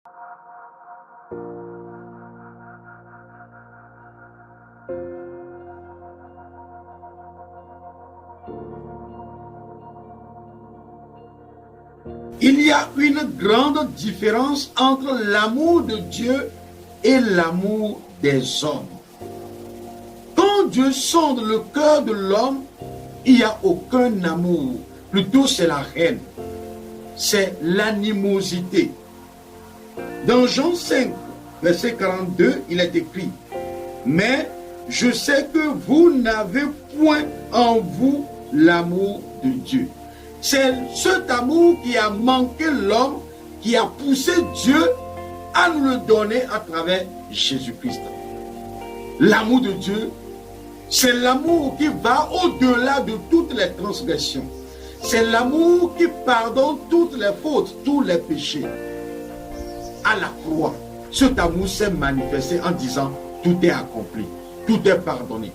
Il y a une grande différence entre l'amour de Dieu et l'amour des hommes. Quand Dieu sonde le cœur de l'homme, il n'y a aucun amour. Plutôt, c'est la haine. C'est l'animosité. Dans Jean 5, verset 42, il est écrit, « Mais je sais que vous n'avez point en vous l'amour de Dieu. » C'est cet amour qui a manqué l'homme, qui a poussé Dieu à nous le donner à travers Jésus-Christ. L'amour de Dieu, c'est l'amour qui va au-delà de toutes les transgressions. C'est l'amour qui pardonne toutes les fautes, tous les péchés. À la croix, cet amour s'est manifesté en disant, tout est accompli, tout est pardonné.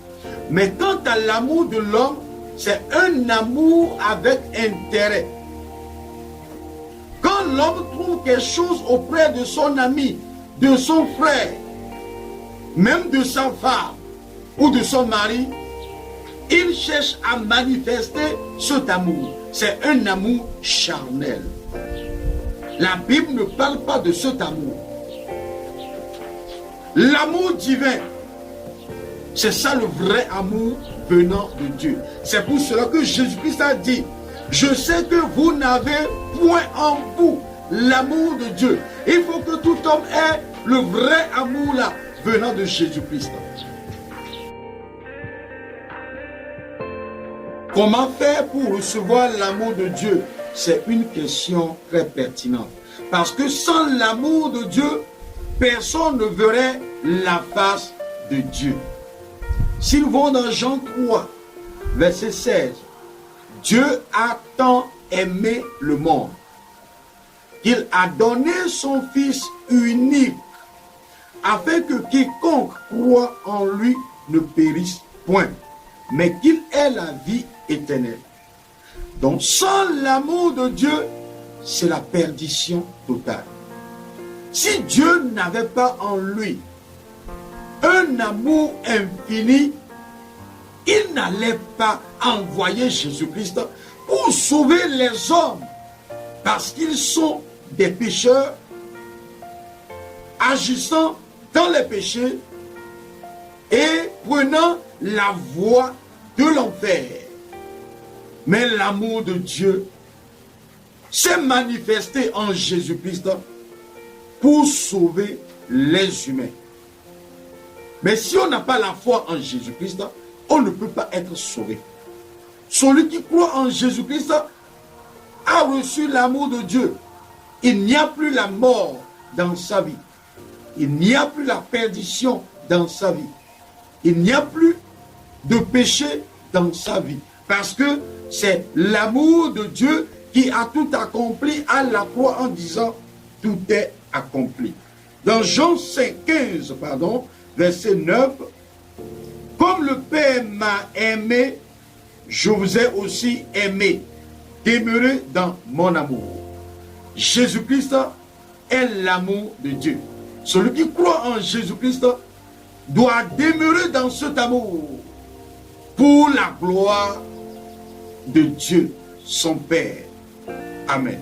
Mais quant à l'amour de l'homme, c'est un amour avec intérêt. Quand l'homme trouve quelque chose auprès de son ami, de son frère, même de sa femme ou de son mari, il cherche à manifester cet amour. C'est un amour charnel. La Bible ne parle pas de cet amour. L'amour divin, c'est ça le vrai amour venant de Dieu. C'est pour cela que Jésus-Christ a dit, je sais que vous n'avez point en vous l'amour de Dieu. Il faut que tout homme ait le vrai amour là, venant de Jésus-Christ. Comment faire pour recevoir l'amour de Dieu? C'est une question très pertinente. Parce que sans l'amour de Dieu, personne ne verrait la face de Dieu. Si nous vont dans Jean 3, verset 16, Dieu a tant aimé le monde qu'il a donné son Fils unique afin que quiconque croit en lui ne périsse point, mais qu'il ait la vie éternelle. Donc sans l'amour de Dieu, c'est la perdition totale. Si Dieu n'avait pas en lui un amour infini, il n'allait pas envoyer Jésus-Christ pour sauver les hommes, parce qu'ils sont des pécheurs agissant dans les péchés et prenant la voie de l'enfer. Mais l'amour de Dieu s'est manifesté en Jésus-Christ pour sauver les humains. Mais si on n'a pas la foi en Jésus-Christ, on ne peut pas être sauvé. Celui qui croit en Jésus-Christ a reçu l'amour de Dieu. Il n'y a plus la mort dans sa vie. Il n'y a plus la perdition dans sa vie. Il n'y a plus de péché dans sa vie. Parce que c'est l'amour de Dieu qui a tout accompli à la croix en disant tout est accompli. Dans Jean 15, verset 9, comme le Père m'a aimé, je vous ai aussi aimé. Demeurez dans mon amour. Jésus-Christ est l'amour de Dieu. Celui qui croit en Jésus-Christ doit demeurer dans cet amour pour la gloire de Dieu, son Père. Amen.